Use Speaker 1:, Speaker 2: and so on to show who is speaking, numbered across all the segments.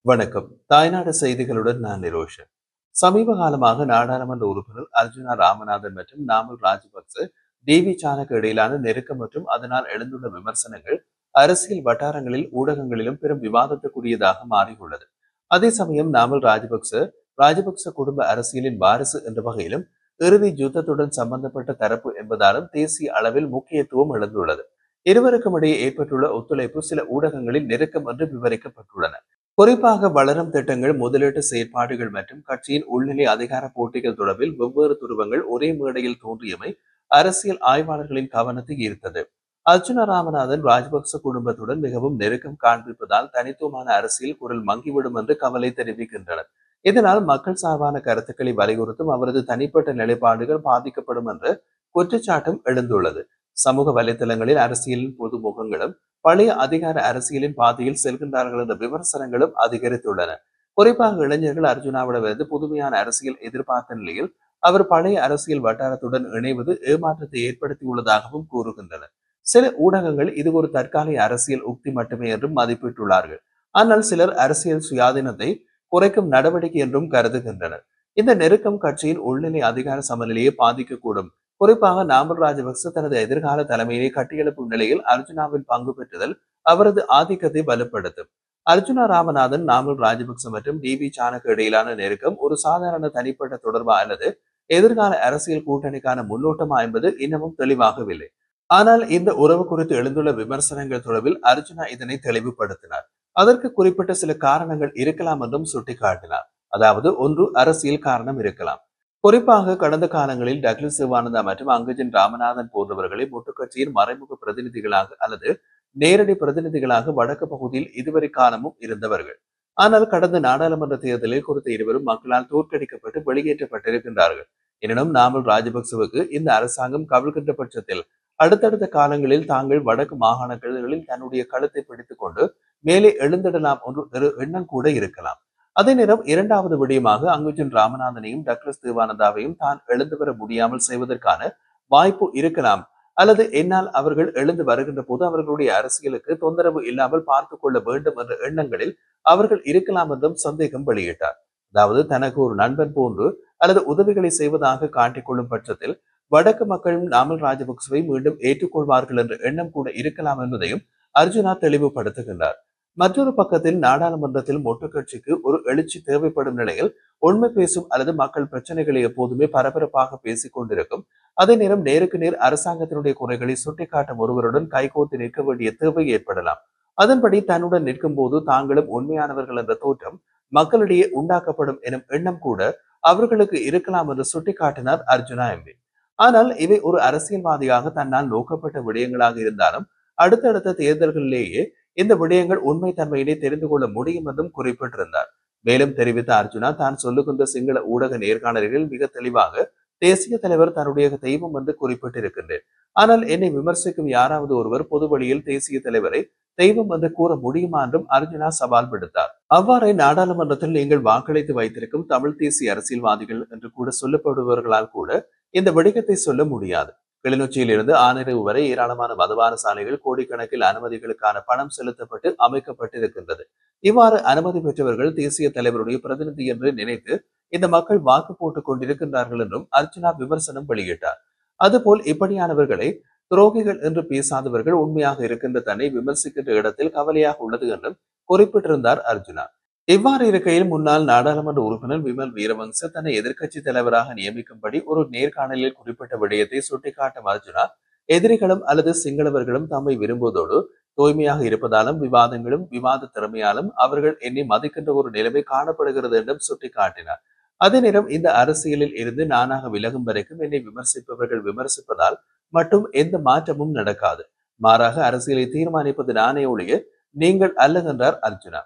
Speaker 1: வணக்கம். தாய்நாடு செய்திகளுடன் நான் நிரோஷன். சமீப காலமாக நாடாளுமன்ற உறுப்பினர் அர்ஜுனா ராமநாதன் மற்றும் நாமல் ராஜபக்ச, டிவி சானக்கு இடையிலான நெருக்கம் மற்றும் அதனால் எழுந்துள்ள விமர்சனங்கள் அரசியல் வட்டாரங்களில் ஊடகங்களிலும் பெரும் விவாதத்துக்குரியதாக மாறியுள்ளது. அதே சமயம் நாமல் ராஜபக்ச குடும்ப அரசியலின் வாரிசு என்ற வகையிலும் இறுதி யுத்தத்துடன் சம்பந்தப்பட்ட தரப்பு என்பதாலும் தேசிய அளவில் முக்கியத்துவம் எழுந்துள்ளது. இருவருக்கும் இடையே ஏற்பட்டுள்ள ஒத்துழைப்பு சில ஊடகங்களில் நெருக்கம் என்று விவரிக்கப்பட்டுள்ளன. குறிப்பாக வளரும் திட்டங்கள், முதலீட்டு செயற்பாடுகள் மற்றும் கட்சியின் உள்நிலை அதிகார போட்டிகள் தொடர்பில் வெவ்வேறு துருவங்கள் ஒரே மேடையில் தோன்றியமை அரசியல் ஆய்வாளர்களின் கவனத்தை ஈர்த்தது. அர்ஜுன ராமநாதன் ராஜபக்ச குடும்பத்துடன் மிகவும் நெருக்கம் காண்பிப்பதால் தனித்துவமான அரசியல் குரல் மங்கிவிடும் என்று கவலை தெரிவிக்கின்றனர். இதனால் மக்கள் சார்பான கருத்துக்களை வலியுறுத்தும் அவரது தனிப்பட்ட நிலைப்பாடுகள் பாதிக்கப்படும் என்ற குற்றச்சாட்டும் எழுந்துள்ளது. சமூக வலைதளங்களில் அரசியலின் பொது முகங்களும் பழைய அதிகார அரசியலின் பாதையில் செல்கின்றார்கள் என்ற விமர்சனங்களும் அதிகரித்துள்ளன. குறிப்பாக இளைஞர்கள் அர்ஜுனாவிடமிருந்து புதுமையான அரசியல் எதிர்பார்த்த நிலையில் அவர் பழைய அரசியல் வட்டாரத்துடன் இணைவது ஏமாற்றத்தை ஏற்படுத்தியுள்ளதாகவும் கூறுகின்றனர். சில ஊடகங்கள் இது ஒரு தற்காலிக அரசியல் உக்தி மட்டுமே என்றும் மதிப்பிட்டுள்ளார்கள். ஆனால் சிலர் அரசியல் சுயாதீனத்தை குறைக்கும் நடவடிக்கை என்றும் கருதுகின்றனர். இந்த நெருக்கம் கட்சியின் உள்நிலை அதிகார சமநிலையை பாதிக்கக்கூடும். குறிப்பாக நாமல் ராஜபக்ச தனது எதிர்கால தலைமையை கட்டியெழுப்பும் நிலையில் அர்ஜுனாவின் பங்கு பெற்றுதல் அவரது ஆதிக்கத்தை வலுப்படுத்தும். அர்ஜுனா ராமநாதன், நாமல் ராஜபக்ச மற்றும் டிவி சானக்கு இடையிலான நெருக்கம் ஒரு சாதாரண தனிப்பட்ட தொடர்பா அல்லது எதிர்கால அரசியல் கூட்டணிக்கான முன்னோட்டமா என்பது இன்னமும் தெளிவாகவில்லை. ஆனால் இந்த உறவு குறித்து எழுந்துள்ள விமர்சனங்கள் தொடர்பில் அர்ஜுனா இதனை தெளிவுபடுத்தினார். அதற்கு குறிப்பிட்ட சில காரணங்கள் இருக்கலாம் என்றும் சுட்டிக்காட்டினார். அதாவது, ஒன்று, அரசியல் காரணம் இருக்கலாம். குறிப்பாக கடந்த காலங்களில் டக்ளஸ் சிவானந்தா மற்றும் அங்கஜன் ராமநாதன் போன்றவர்களை முட்டுக்கட்சியின் மறைமுக பிரதிநிதிகளாக அல்லது நேரடி பிரதிநிதிகளாக வடக்கு பகுதியில் இதுவரை காலமும் இருந்தவர்கள். ஆனால் கடந்த நாடாளுமன்ற தேர்தலில் குறித்த இருவரும் மக்களால் தோற்கடிக்கப்பட்டு வெளியேற்றப்பட்டிருக்கின்றார்கள். எனினும் நாமல் ராஜபக்சவுக்கு இந்த அரசாங்கம் கவிழ்கின்ற பட்சத்தில் அடுத்தடுத்த காலங்களில் தாங்கள் வடக்கு மாகாணங்களில் தன்னுடைய கழுத்தை பிடித்துக் கொண்டு மேலே எழுந்திடலாம் ஒரு எண்ணம் கூட இருக்கலாம். அதே நேரம் இரண்டாவது விடயமாக அங்குஜன் ராமநாதனையும் டக்ளஸ் தேவானந்தாவையும் தான் எழுந்து வர முடியாமல் செய்வதற்கான வாய்ப்பு இருக்கலாம். அல்லது என்னால் அவர்கள் எழுந்து வருகின்ற போது அவர்களுடைய அரசியலுக்கு தொந்தரவு இல்லாமல் பார்த்துக் கொள்ள வேண்டும் என்ற எண்ணங்களில் அவர்கள் இருக்கலாம் என்றும் சந்தேகம் வெளியிட்டார். அதாவது, தனக்கு ஒரு நண்பன் போன்று அல்லது உதவிகளை செய்வதாக காட்டிக்கொள்ளும் பட்சத்தில் வடக்கு மக்களும் நாமல் ராஜபக்சவை மீண்டும் ஏற்றுக்கொள்வார்கள் என்ற எண்ணம் கூட இருக்கலாம் என்பதையும் அர்ஜுனா தெளிவுபடுத்துகின்றார். மற்றொரு பக்கத்தில் நாடாளுமன்றத்தில் மொட்டு கட்சிக்கு ஒரு எழுச்சி தேவைப்படும் நிலையில் உண்மை பேசும் அல்லது மக்கள் பிரச்சனைகளை எப்போதுமே பரபரப்பாக பேசிக் கொண்டிருக்கும் அதே நேரம் நேருக்கு நேர் அரசாங்கத்தினுடைய குறைகளை சுட்டிக்காட்டும் ஒருவருடன் கைகோர்த்து நிற்க வேண்டிய தேவை ஏற்படலாம். அதன்படி தன்னுடன் நிற்கும் போது தாங்களும் உண்மையானவர்கள் என்ற தோற்றம் மக்களிடையே உண்டாக்கப்படும் எனும் எண்ணம் கூட அவர்களுக்கு இருக்கலாம் என்று சுட்டிக்காட்டினார் அர்ஜுனா எம்பி. ஆனால் இவை ஒரு அரசியல்வாதியாக தன்னால் நோக்கப்பட்ட விடயங்களாக இருந்தாலும் அடுத்தடுத்த தேர்தல்களிலேயே இந்த விடயங்கள் உண்மை தன்மையினை தெரிந்து கொள்ள முடியும் என்றும் குறிப்பிட்டிருந்தார். மேலும் தெரிவித்த அர்ஜுனா, தான் சொல்லுகின்ற சிங்கள ஊடக நேர்காணல்களில் மிக தெளிவாக தேசிய தலைவர் தன்னுடைய தெய்வம் என்று குறிப்பிட்டிருக்கின்றேன். ஆனால் என்னை விமர்சிக்கும் யாராவது ஒருவர் பொது வழியில் தேசிய தலைவரை தெய்வம் என்று கூற முடியுமா என்றும் அர்ஜுனா சவால் விடுத்தார். அவ்வாறே நாடாளுமன்றத்தில் நீங்கள் வாக்களித்து வைத்திருக்கும் தமிழ் தேசிய அரசியல்வாதிகள் என்று கூட சொல்லப்படுபவர்களால் கூட இந்த விடயத்தை சொல்ல முடியாது. கிளிநொச்சியில் இருந்து ஆனிரவு வரை ஏராளமான மதுபான சாலைகள் கோடிக்கணக்கில் அனுமதிகளுக்கான பணம் செலுத்தப்பட்டு அமைக்கப்பட்டிருக்கின்றது. இவ்வாறு அனுமதி பெற்றவர்கள் தேசிய தலைவருடைய பிரதிநிதி என்று நினைத்து இந்த மக்கள் வாக்கு போட்டுக் கொண்டிருக்கின்றார்கள் என்றும் அர்ச்சனா விமர்சனம் வெளியிட்டார். அதுபோல் இப்படியானவர்களை துரோகிகள் என்று பேசாதவர்கள் உண்மையாக இருக்கின்ற தன்னை விமர்சிக்கின்ற இடத்தில் கவலையாக உள்ளது என்றும் குறிப்பிட்டிருந்தார் அர்ஜுனா. இவ்வாறு இருக்கையில் முன்னாள் நாடாளுமன்ற உறுப்பினர் விமல் வீரவங்ச தன்னை எதிர்க்கட்சி தலைவராக நியமிக்கும்படி ஒரு நேர்காணலில் குறிப்பிட்ட விடயத்தை சுட்டிக்காட்டும் அர்ஜுனா, எதிரிகளும் அல்லது சிங்களவர்களும் தம்மை விரும்புவதோடு தூய்மையாக இருப்பதாலும் விவாதங்களும் விவாத திறமையாலும் அவர்கள் என்னை மதிக்கின்ற ஒரு நிலைமை காணப்படுகிறது என்றும் சுட்டிக்காட்டினார். அதே நேரம் இந்த அரசியலில் இருந்து நானாக விலகும் வரைக்கும் என்னை விமர்சிப்பவர்கள் விமர்சிப்பதால் மட்டும் எந்த மாற்றமும் நடக்காது. மாறாக அரசியலை தீர்மானிப்பது நானே ஒழிய நீங்கள் அல்ல என்றார் அர்ஜுனா.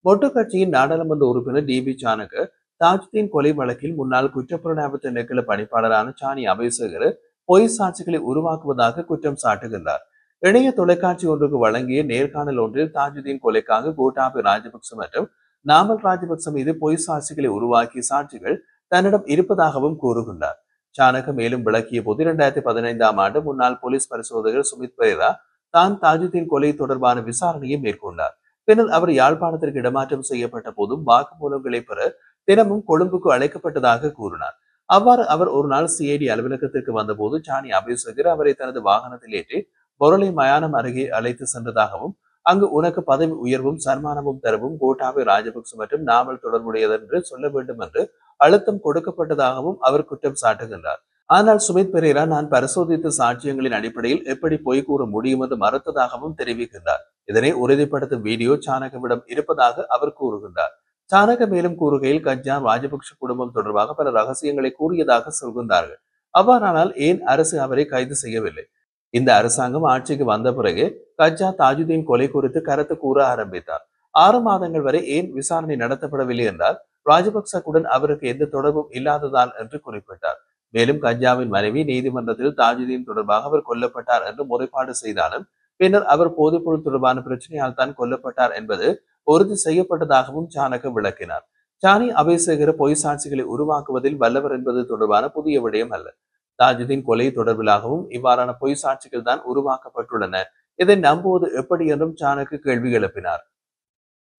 Speaker 1: மொட்டு கட்சியின் நாடாளுமன்ற உறுப்பினர் டிபி சானக தாஜுதீன் கொலை வழக்கில் முன்னாள் குற்றப்புலனாய்வு திணைக்கள பணிப்பாளரான சாணி அபேசகர் பொய் சாட்சிகளை உருவாக்குவதாக குற்றம் சாட்டுகின்றார். இணைய தொலைக்காட்சி ஒன்றுக்கு வழங்கிய நேர்காணல் ஒன்றில் தாஜுதீன் கொலைக்காக கோட்டாபய ராஜபக்ச மற்றும் நாமல் ராஜபக்ச மீது பொய் சாட்சிகளை உருவாக்கிய சாட்சிகள் தன்னிடம் இருப்பதாகவும் கூறுகின்றார். சானக மேலும் விளக்கிய போது 2015ஆம் ஆண்டு முன்னாள் போலீஸ் பரிசோதகர் சுமித் பெரேரா தான் தாஜுதீன் கொலை தொடர்பான விசாரணையை மேற்கொண்டார். பின்னர் அவர் யாழ்ப்பாணத்திற்கு இடமாற்றம் செய்யப்பட்ட போதும் வாக்குமூலங்களை பெற தினமும் கொழும்புக்கு அழைக்கப்பட்டதாக கூறினார். அவ்வாறு அவர் ஒரு நாள் சிஐடி அலுவலகத்திற்கு வந்தபோது சாணி அபேசகர் அவரை தனது வாகனத்தில் ஏற்றி பொருளை மயானம் அருகே அழைத்து சென்றதாகவும், அங்கு உனக்கு பதவி உயர்வும் சன்மானமும் தரவும் கோட்டாபய ராஜபக்ச மற்றும் நாமல் தொடர்புடையது என்று சொல்ல வேண்டும் என்று அழுத்தம் கொடுக்கப்பட்டதாகவும் அவர் குற்றம் சாட்டுகின்றார். ஆனால் சுமித் பெரேரா நான் பரிசோதித்த சாட்சியங்களின் அடிப்படையில் எப்படி பொய் கூற முடியும் என்று மறுத்ததாகவும் தெரிவிக்கின்றார். இதனை உறுதிப்படுத்தும் வீடியோ சாணகவிடம் இருப்பதாக அவர் கூறுகின்றார். சாணக மேலும் கூறுகையில் கஜ்ஜா ராஜபக்ஷ குடும்பம் தொடர்பாக பல ரகசியங்களை கூறியதாக சொல்கின்றார்கள். அவ்வாறானால் ஏன் அரசு அவரை கைது செய்யவில்லை? இந்த அரசாங்கம் ஆட்சிக்கு வந்த பிறகு கஜ்ஜா தாஜுதீன் கொலை குறித்து கருத்து கூற ஆரம்பித்தார். 6 மாதங்கள் வரை ஏன் விசாரணை நடத்தப்படவில்லை என்றால் ராஜபக்சவுடன் அவருக்கு எந்த தொடர்பும் இல்லாததால் என்று குறிப்பிட்டார். மேலும் கஜ்ஜாவின் மனைவி நீதிமன்றத்தில் தாஜுதீன் தொடர்பாக அவர் கொல்லப்பட்டார் என்று முறைப்பாடு செய்தாலும் பின்னர் அவர் போதைப்பொருள் தொடர்பான பிரச்சனையால் தான் கொல்லப்பட்டார் என்பது உறுதி செய்யப்பட்டதாகவும் சாணக விளக்கினார். சாணி அபேசகர பொய் சாட்சிகளை உருவாக்குவதில் வல்லவர் என்பது தொடர்பான புதிய விடயம் அல்ல. தாஜுதீன் கொலை தொடர்பிலாகவும் இவ்வாறான பொய் சாட்சிகள் தான் உருவாக்கப்பட்டுள்ளன. இதை நம்புவது எப்படி என்றும் சாணக்கு கேள்வி எழுப்பினார்.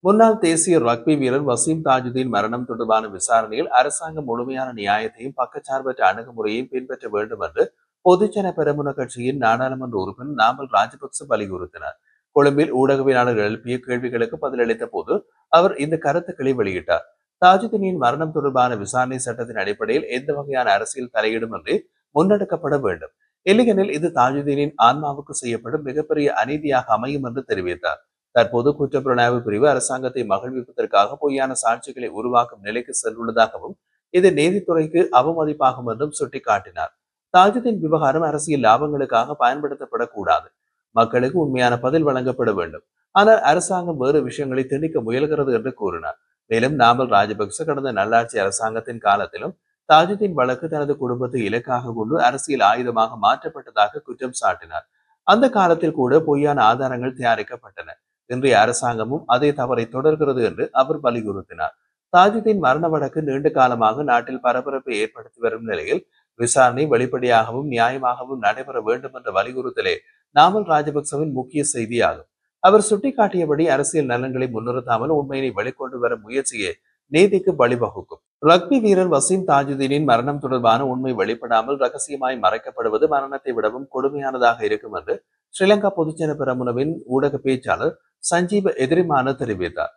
Speaker 1: முன்னாள் தேசிய ரக்பி வீரர் வசீம் தாஜுதீன் மரணம் தொடர்பான விசாரணையில் அரசாங்கம் முழுமையான நியாயத்தையும் பக்கச்சார்பற்ற அணுகுமுறையையும் பின்பற்ற வேண்டும் என்று பொதுஜன பெரமுன கட்சியின் நாடாளுமன்ற உறுப்பினர் நாமல் ராஜபக்ச வலியுறுத்தினார். கொழும்பில் ஊடகவியலாளர்கள் எழுப்பிய கேள்விகளுக்கு பதிலளித்த போது அவர் இந்த கருத்துக்களை வெளியிட்டார். தாஜுதீனின் மரணம் தொடர்பான விசாரணை சட்டத்தின் அடிப்படையில் எந்த வகையான அரசியல் தலையிடுமின்றி முன்னெடுக்கப்பட வேண்டும். இல்லையெனில் இது தாஜுதீனின் ஆன்மாவுக்கு செய்யப்படும் மிகப்பெரிய அநீதியாக அமையும் என்று தெரிவித்தார். தற்போது குற்றப்புலனாய்வு பிரிவு அரசாங்கத்தை மகிழ்விப்பதற்காக பொய்யான சாட்சிகளை உருவாக்கும் நிலைக்கு சென்றுள்ளதாகவும் இது நீதித்துறைக்கு அவமதிப்பாகும் என்றும் சுட்டிக்காட்டினார். தாஜுதீன் விவகாரம் அரசியல் லாபங்களுக்காக பயன்படுத்தப்படக்கூடாது. மக்களுக்கு உண்மையான பதில் வழங்கப்பட வேண்டும். ஆனால் அரசாங்கம் வேறு விஷயங்களை திணிக்க முயல்கிறது என்று கூறினார். மேலும் நாமல் ராஜபக்ச கடந்த நல்லாட்சி அரசாங்கத்தின் காலத்திலும் தாஜுதீன் வழக்கு தனது குடும்பத்தை இலக்காக கொண்டு அரசியல் ஆயுதமாக மாற்றப்பட்டதாக குற்றம் சாட்டினார். அந்த காலத்தில் கூட பொய்யான ஆதாரங்கள் தயாரிக்கப்பட்டன. இன்றைய அரசாங்கமும் அதே தவறை தொடர்கிறது என்று அவர் வலியுறுத்தினார். தாஜுதீன் மரண வழக்கு நீண்ட காலமாக நாட்டில் பரபரப்பை ஏற்படுத்தி வரும் நிலையில் விசாரணை வெளிப்படையாகவும் நியாயமாகவும் நடைபெற வேண்டும் என்ற வலியுறுத்தலே நாமல் ராஜபக்சவின் முக்கிய செய்தியாகும். அவர் சுட்டிக்காட்டியபடி அரசியல் நலன்களை முன்னிறுத்தாமல் உண்மையை வெளிக்கொண்டு வர முயற்சியே நீதிக்கு வழிவகுக்கும். ரக்பி வீரர் வசீம் தாஜுதீனின் மரணம் தொடர்பான உண்மை வெளிப்படாமல் ரகசியமாய் மறைக்கப்படுவது மரணத்தை விடவும் கொடுமையானதாக இருக்கும் என்று ஸ்ரீலங்கா பொதுஜன பெரமுனவின் ஊடக பேச்சாளர் சஞ்சீவ எதிரிமான தெரிவித்தார்.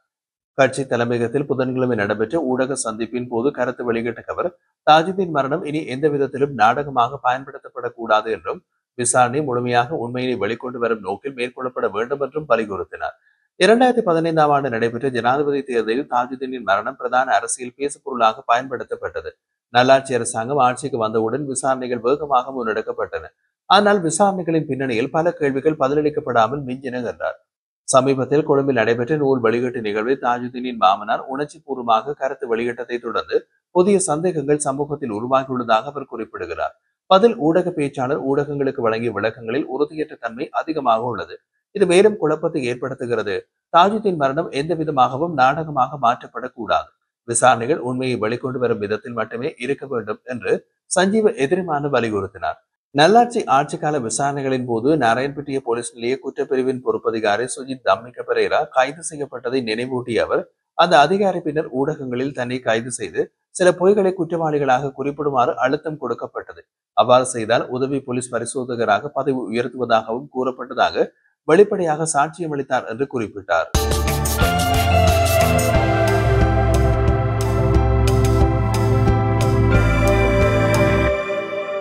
Speaker 1: கட்சி தலைமையகத்தில் புதன்கிழமை நடைபெற்ற ஊடக சந்திப்பின் போது கருத்து வெளியிட்ட அவர் தாஜுதீன் மரணம் இனி எந்த விதத்திலும் நாடகமாக பயன்படுத்தப்படக்கூடாது என்றும் விசாரணை முழுமையாக உண்மையை வெளிக்கொண்டு வரும் நோக்கில் மேற்கொள்ளப்பட வேண்டும் என்றும் வலியுறுத்தினார். 2015ஆம் ஆண்டு நடைபெற்ற ஜனாதிபதி தேர்தலில் தாஜுதீனின் மரணம் பிரதான அரசியல் பேசுபொருளாக பயன்படுத்தப்பட்டது. நல்லாட்சி அரசாங்கம் ஆட்சிக்கு வந்தவுடன் விசாரணைகள் வேகமாக முன்னெடுக்கப்பட்டன. ஆனால் விசாரணைகளின் பின்னணியில் பல கேள்விகள் பதிலளிக்கப்படாமல் மிஞ்சின என்றார். சமீபத்தில் கொழும்பில் நடைபெற்ற நூல் வெளியீட்டு நிகழ்வில் தாஜுதீனின் மாமனார் உணர்ச்சி பூர்வமாக கருத்து வெளியிட்டதை தொடர்ந்து புதிய சந்தேகங்கள் சமூகத்தில் உருவாகியுள்ளதாக அவர் குறிப்பிடுகிறார். பதில் ஊடக பேச்சாளர் ஊடகங்களுக்கு வழங்கிய விளக்கங்களில் உறுதியற்ற தன்மை அதிகமாக உள்ளது. இது மேலும் குழப்பத்தை ஏற்படுத்துகிறது. தாஜுதீன் மரணம் எந்த விதமாகவும் நாடகமாக மாற்றப்படக்கூடாது. விசாரணைகள் உண்மையை வெளிக்கொண்டு வரும் விதத்தில் மட்டுமே இருக்க வேண்டும் என்று சஞ்சீவ எதிரிமான வலியுறுத்தினார். நல்லாட்சி ஆட்சிக்கால விசாரணைகளின் போது நாராயண்பேட்டை போலீஸ் நிலைய குற்றப்பிரிவின் பொறுப்பதிகாரி சுஜித் தம்மிக பெரேரா கைது செய்யப்பட்டதை நினைவூட்டிய அவர் அந்த அதிகாரி பின்னர் ஊடகங்களில் தன்னை கைது செய்து சில பொய்களை குற்றவாளிகளாக குறிப்பிடுமாறு அழுத்தம் கொடுக்கப்பட்டது. அவ்வாறு செய்தால் உதவி போலீஸ் பரிசோதகராக பதவி உயர்த்துவதாகவும் கூறப்பட்டதாக வெளிப்படையாக சாட்சியம் அளித்தார் என்று குறிப்பிட்டார்.